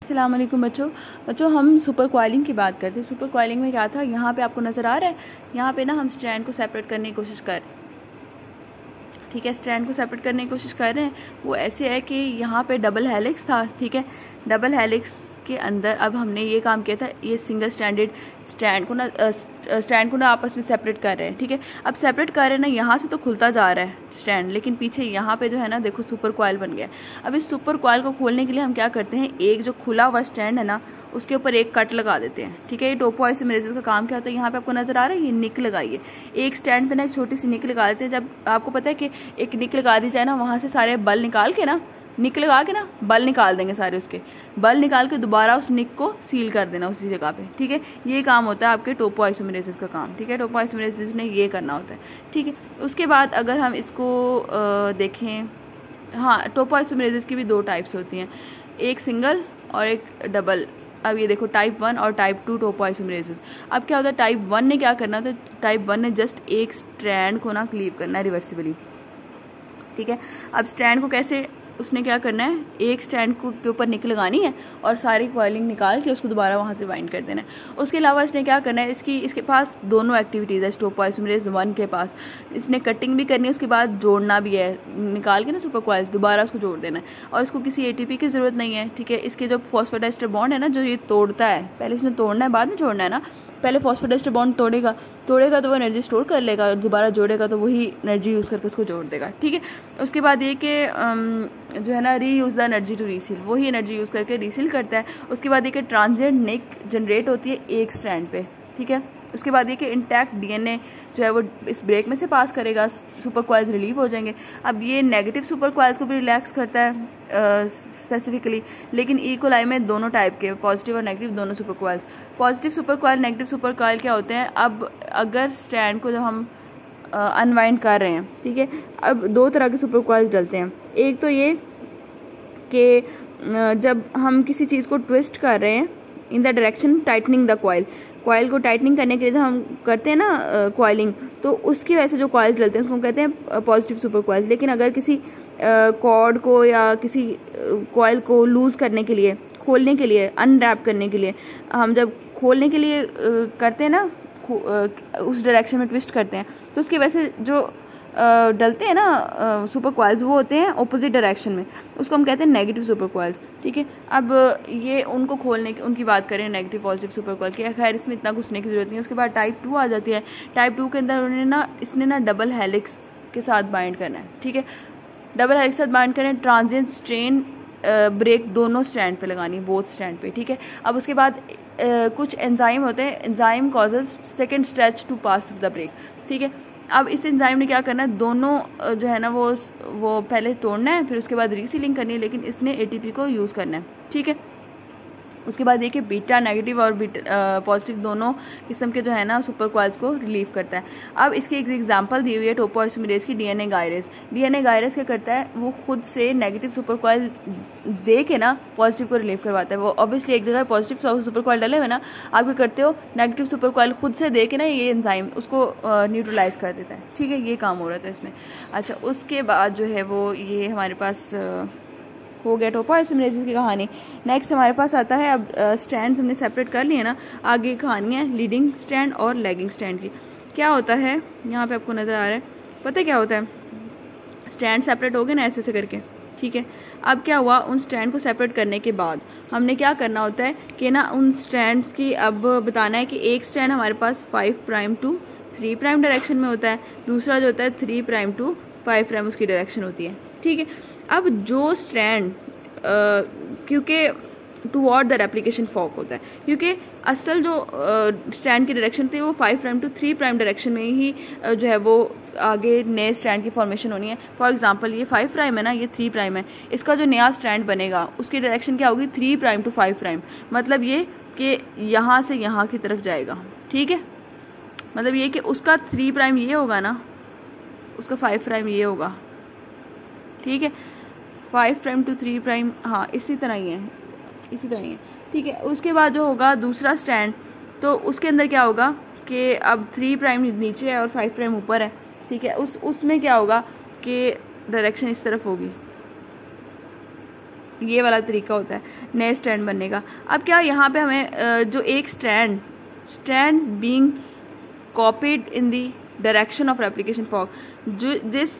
अस्सलाम वालेकुम बच्चों हम सुपर कॉइलिंग की बात करते हैं। सुपर कॉइलिंग में क्या था, यहाँ पे आपको नज़र आ रहा है, यहाँ पे ना हम स्ट्रैंड को सेपरेट करने की कोशिश कर रहे हैं। ठीक है, स्ट्रैंड को सेपरेट करने की कोशिश कर रहे हैं। वो ऐसे है कि यहाँ पे डबल हेलिक्स था। ठीक है, डबल हेलिक्स के अंदर अब हमने ये काम किया था, ये सिंगल स्ट्रैंड को ना आपस में सेपरेट कर रहे हैं। ठीक है, अब सेपरेट कर रहे हैं ना, यहाँ से तो खुलता जा रहा है स्ट्रैंड, लेकिन पीछे यहाँ पे जो है ना, देखो सुपर कॉइल बन गया। अब इस सुपर कॉइल को खोलने के लिए हम क्या करते हैं, एक जो खुला हुआ स्टैंड है ना, उसके ऊपर एक कट लगा देते हैं। ठीक है, ये टोपोआइसोमेरेसिस का काम क्या होता है, यहाँ पे आपको नजर आ रहा है, ये निक लगाइए। एक स्टैंड पे ना एक छोटी सी निक लगा देते हैं। जब आपको पता है कि एक निक लगा दी जाए ना, वहाँ से सारे बल निकाल के ना, निक लगा के ना बल निकाल देंगे सारे, उसके बल निकाल के दोबारा उस निक को सील कर देना उसी जगह पे। ठीक है, ये काम होता है आपके टोपोआइसोमेरेसिस का काम। ठीक है, टोपोआइसोमेरेसिस ने ये करना होता है। ठीक है, उसके बाद अगर हम इसको देखें, हाँ, टोपोआइसोमेरेसिस की भी दो टाइप्स होती हैं, एक सिंगल और एक डबल। अब ये देखो, टाइप 1 और टाइप 2 टोपोआइसोमेरेसिस। अब क्या होता है, टाइप 1 ने क्या करना होता है, टाइप 1 ने जस्ट एक स्ट्रैंड को ना क्लीव करना है रिवर्सिबली। ठीक है, अब स्ट्रैंड को कैसे, उसने क्या करना है, एक स्टैंड को के ऊपर निक लगानी है और सारी कॉइलिंग निकाल के उसको दोबारा वहाँ से वाइंड कर देना है। उसके अलावा इसने क्या करना है, इसके पास दोनों एक्टिविटीज़ है टोपोआइसोमेरेस 1 के पास। इसने कटिंग भी करनी है, उसके बाद जोड़ना भी है, निकाल के ना सुपर कॉइल्स दोबारा उसको जोड़ देना है, और इसको किसी एटीपी की ज़रूरत नहीं है। ठीक है, इसके जो फॉस्फोडाइस्टर बॉन्ड है ना, जो ये तोड़ता है, पहले इसने तोड़ना है बाद में जोड़ना है ना। पहले फॉस्फोडाइस्टर बॉन्ड तोड़ेगा तो वो एनर्जी स्टोर कर लेगा, और दोबारा जोड़ेगा तो वही एनर्जी यूज़ करके उसको जोड़ देगा। ठीक है, उसके बाद ये कि जो है ना, री यूज़ द एनर्जी टू रीसील, वही एनर्जी यूज़ करके रीसील करता है। उसके बाद ये कि ट्रांजिएंट निक जनरेट होती है एक स्ट्रैंड पे। ठीक है, उसके बाद ये कि इंटैक्ट डीएनए जो है वो इस ब्रेक में से पास करेगा, सुपर कॉइल्स रिलीव हो जाएंगे। अब ये नेगेटिव सुपर कॉइल्स को भी रिलैक्स करता है स्पेसिफिकली, लेकिन ई कोलाई में दोनों टाइप के, पॉजिटिव और नेगेटिव दोनों super coils. Positive super coil, negative super coil क्या होते हैं, अब अगर स्ट्रैंड को जब हम अनवाइंड कर रहे हैं, ठीक है, अब दो तरह के सुपर कॉइल्स डलते हैं। एक तो ये कि जब हम किसी चीज़ को ट्विस्ट कर रहे हैं in the direction tightening the coil, coil को टाइटनिंग करने के लिए जब हम करते हैं ना कॉइलिंग, तो उसकी वजह से जो कॉइल्स डलते हैं उसको कहते हैं पॉजिटिव सुपर कॉइल्स। लेकिन अगर किसी कॉर्ड को या किसी कॉइल को लूज़ करने के लिए, खोलने के लिए, अनरैप करने के लिए, हम जब खोलने के लिए करते हैं ना, उस डायरेक्शन में ट्विस्ट करते हैं, तो उसकी वजह से जो डलते हैं ना सुपर कॉइल्स, वो होते हैं ऑपोजिट डायरेक्शन में, उसको हम कहते हैं नेगेटिव सुपर कॉइल्स। ठीक है, अब ये उनको खोलने की, उनकी बात करें नेगेटिव पॉजिटिव सुपर कॉइल की, खैर इसमें इतना घुसने की जरूरत नहीं है। उसके बाद टाइप 2 आ जाती है। टाइप 2 के अंदर इसने ना डबल हेलिक्स के साथ बाइंड करना है। ठीक है, डबल हेलिक्स के साथ बाइंड करें, ट्रांजिएंट स्ट्रेन ब्रेक दोनों स्टैंड पे लगानी है, बोथ स्टैंड पे। ठीक है, अब उसके बाद कुछ एंजाइम होते हैं, enzyme causes second stretch to pass through the break. ठीक है, अब इस एंजाइम ने क्या करना है, दोनों जो है ना वो पहले तोड़ना है, फिर उसके बाद रीसीलिंग करनी है, लेकिन इसने एटीपी को यूज़ करना है। ठीक है, उसके बाद देखिए बीटा नेगेटिव और पॉजिटिव दोनों किस्म के जो है ना सुपर कॉइल्स को रिलीव करता है। अब इसकी एक एग्जांपल दी हुई है टोपोआइसोमेरेस की, डीएनए गायरेस। डीएनए गायरेस क्या करता है, वो खुद से नेगेटिव सुपर कॉइल दे के ना पॉजिटिव को रिलीव करवाता है। वो ऑब्वियसली एक जगह पॉजिटिव सुपर कॉइल डले हुए ना, आप क्या करते हो, नेगेटिव सुपर कॉइल खुद से दे के ना ये एंजाइम उसको न्यूट्रलाइज कर देता है। ठीक है, ये काम हो रहा था इसमें। अच्छा, उसके बाद जो है वो ये हमारे पास हो गया टोपोआइसोमेरेसिस की कहानी। नेक्स्ट हमारे पास आता है, अब स्टैंड्स हमने सेपरेट कर लिए ना, आगे कहानी है लीडिंग स्टैंड और लैगिंग स्टैंड की। क्या होता है, यहाँ पे आपको नज़र आ रहा है, पता है क्या होता है, स्टैंड सेपरेट हो गए ना ऐसे करके। ठीक है, अब क्या हुआ, उन स्टैंड को सेपरेट करने के बाद हमने क्या करना होता है कि ना, उन स्टैंड्स की अब बताना है कि एक स्टैंड हमारे पास 5 प्राइम टू 3 प्राइम डायरेक्शन में होता है, दूसरा जो होता है 3 प्राइम टू 5 प्राइम उसकी डायरेक्शन होती है। ठीक है, अब जो स्ट्रैंड क्योंकि टूवर्ड द रेप्लिकेशन फॉर्क होता है, क्योंकि असल जो स्ट्रैंड की डायरेक्शन थी वो 5 प्राइम टू 3 प्राइम डायरेक्शन में ही जो है वो आगे नए स्ट्रैंड की फॉर्मेशन होनी है। फॉर एग्जांपल ये 5 प्राइम है ना, ये 3 प्राइम है, इसका जो नया स्ट्रैंड बनेगा उसकी डायरेक्शन क्या होगी, 3 प्राइम टू 5 प्राइम। मतलब ये कि यहाँ से यहाँ की तरफ जाएगा। ठीक है, मतलब ये कि उसका 3 प्राइम ये होगा ना, उसका 5 प्राइम ये होगा। ठीक है, 5 प्राइम टू 3 प्राइम, हाँ इसी तरह ही है, इसी तरह ही है। ठीक है, उसके बाद जो होगा दूसरा स्टैंड, तो उसके अंदर क्या होगा कि अब 3 प्राइम नीचे है और 5 प्राइम ऊपर है। ठीक है, उसमें क्या होगा कि डायरेक्शन इस तरफ होगी। ये वाला तरीका होता है नए स्ट्रैंड बनने का। अब क्या यहाँ पे हमें जो एक strand being copied in the direction of replication fork, जो जिस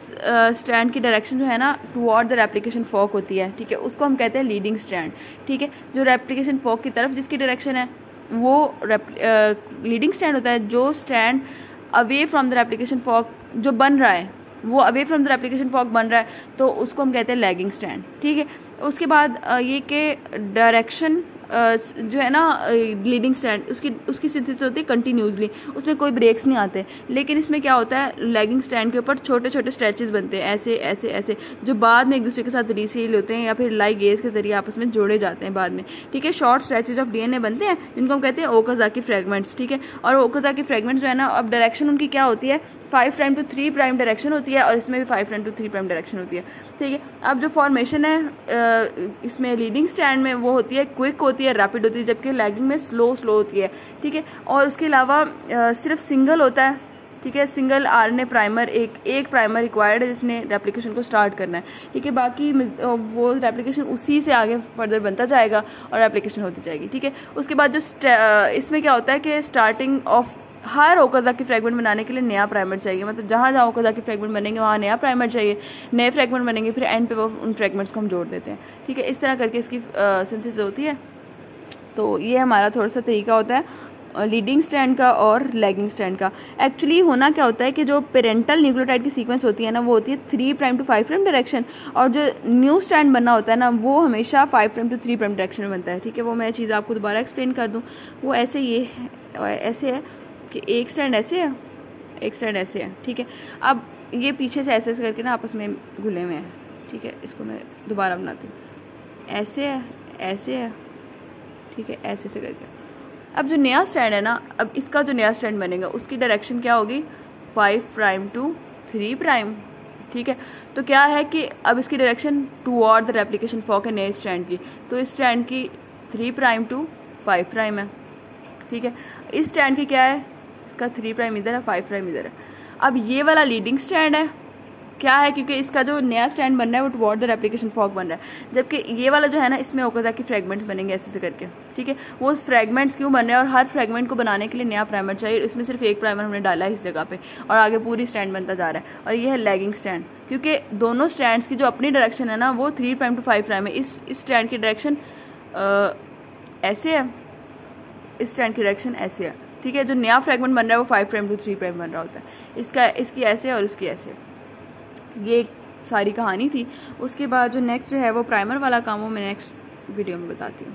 स्ट्रैंड की डायरेक्शन जो है ना टुवर्ड द रेप्लिकेशन फॉर्क होती है, ठीक है, उसको हम कहते हैं लीडिंग स्ट्रैंड। ठीक है, जो रेप्लिकेशन फॉर्क की तरफ जिसकी डायरेक्शन है वो लीडिंग स्ट्रैंड होता है। जो strand away from the replication fork जो बन रहा है, वो away from the replication fork बन रहा है, तो उसको हम कहते हैं लैगिंग स्ट्रैंड। ठीक है, उसके बाद ये कि डायरेक्शन जो है ना लीडिंग स्ट्रैंड उसकी सिंथेसिस होती है कंटिन्यूसली, उसमें कोई ब्रेक्स नहीं आते। लेकिन इसमें क्या होता है, लैगिंग स्ट्रैंड के ऊपर छोटे छोटे स्ट्रेचेस बनते हैं ऐसे ऐसे ऐसे, जो बाद में एक दूसरे के साथ रीसील होते हैं या फिर लाइगेज के जरिए आपस में जोड़े जाते हैं बाद में। ठीक है, शॉर्ट स्ट्रेचेज ऑफ डीएनए बनते हैं जिनको हम कहते हैं ओकाज़ाकी फ्रेगमेंट्स। ठीक है, और ओकाज़ाकी फ्रेगमेंट्स जो है ना, अब डायरेक्शन उनकी क्या होती है, 5' to 3' डायरेक्शन होती है, और इसमें भी 5' to 3' डायरेक्शन होती है। ठीक है, अब जो फॉर्मेशन है इसमें लीडिंग स्ट्रैंड में वो होती है क्विक होती है, रैपिड होती है, जबकि लैगिंग में स्लो होती है। ठीक है, और उसके अलावा सिर्फ सिंगल होता है। ठीक है, सिंगल आरएनए प्राइमर, एक प्राइमर रिक्वायर्ड है जिसने रेप्लिकेशन को स्टार्ट करना है। ठीक है, बाकी वो रेप्लिकेशन उसी से आगे फर्दर बनता जाएगा और रेप्लिकेशन होती जाएगी। ठीक है, उसके बाद जो इसमें क्या होता है कि starting of her Okazaki fragment बनाने के लिए नया प्राइमर चाहिए, मतलब जहाँ जहाँ ओकाज़ाकी फ्रेगमेंट बनेंगे वहाँ नया प्राइमर चाहिए, नए फ्रेगमेंट बनेंगे, फिर एंड पे वो उन फ्रेगमेंट्स को हम जोड़ देते हैं। ठीक है, इस तरह करके इसकी सिंथेसिस होती है। तो ये हमारा थोड़ा सा तरीका होता है लीडिंग स्ट्रैंड का और लैगिंग स्ट्रैंड का। एक्चुअली होना क्या होता है कि जो पेरेंटल न्यूक्लियोटाइड की सीक्वेंस होती है ना, वो होती है 3' to 5' डायरेक्शन, और जो न्यू स्ट्रैंड बनना होता है ना, वो हमेशा 5' to 3' डायरेक्शन में बनता है। ठीक है, वो मैं चीज़ आपको दोबारा एक्सप्लेन कर दूँ। वो ऐसे ऐसे है कि एक स्ट्रैंड ऐसे है, एक स्ट्रैंड ऐसे है। ठीक है, अब ये पीछे से ऐसे करके ना आपस में घुले हुए हैं। ठीक है, इसको मैं दोबारा बनाती हूँ, ऐसे है, ऐसे है। ठीक है, ऐसे से करके अब जो नया स्ट्रैंड है ना, अब इसका जो नया स्ट्रैंड बनेगा उसकी डायरेक्शन क्या होगी, 5' to 3'। ठीक है, तो क्या है कि अब इसकी direction toward the replication fork है नए स्ट्रैंड की, तो इस स्ट्रैंड की 3' to 5' है। ठीक है, इस स्ट्रैंड की क्या है, इसका 3' इधर है, 5' इधर है। अब ये वाला लीडिंग स्ट्रैंड है, क्या है, क्योंकि इसका जो नया स्ट्रैंड बन रहा है वो टुवर्ड द रेप्लिकेशन फॉर्क बन रहा है, जबकि ये वाला जो है ना, इसमें ओकाज़ाकी फ्रेगमेंट्स बनेंगे ऐसे से करके। ठीक है, वो फ्रेगमेंट्स क्यों बन रहे हैं, और हर फ्रेगमेंट को बनाने के लिए नया प्राइमर चाहिए, इसमें सिर्फ एक प्राइमर हमने डाला है इस जगह पे, और आगे पूरी स्ट्रैंड बनता जा रहा है। और ये है लैगिंग स्ट्रैंड, क्योंकि दोनों स्ट्रैंड्स की जो अपनी डायरेक्शन है ना, वो 3' to 5' है। इस स्ट्रैंड की डायरेक्शन ऐसे है, इस स्ट्रैंड की डायरेक्शन ऐसे है। ठीक है, जो नया फ्रेगमेंट बन रहा है वो 5' to 3' बन रहा होता है, इसकी ऐसे और इसकी ऐसे। ये सारी कहानी थी। उसके बाद जो नेक्स्ट जो है वो प्राइमर वाला काम, वो मैं नेक्स्ट वीडियो में बताती हूँ।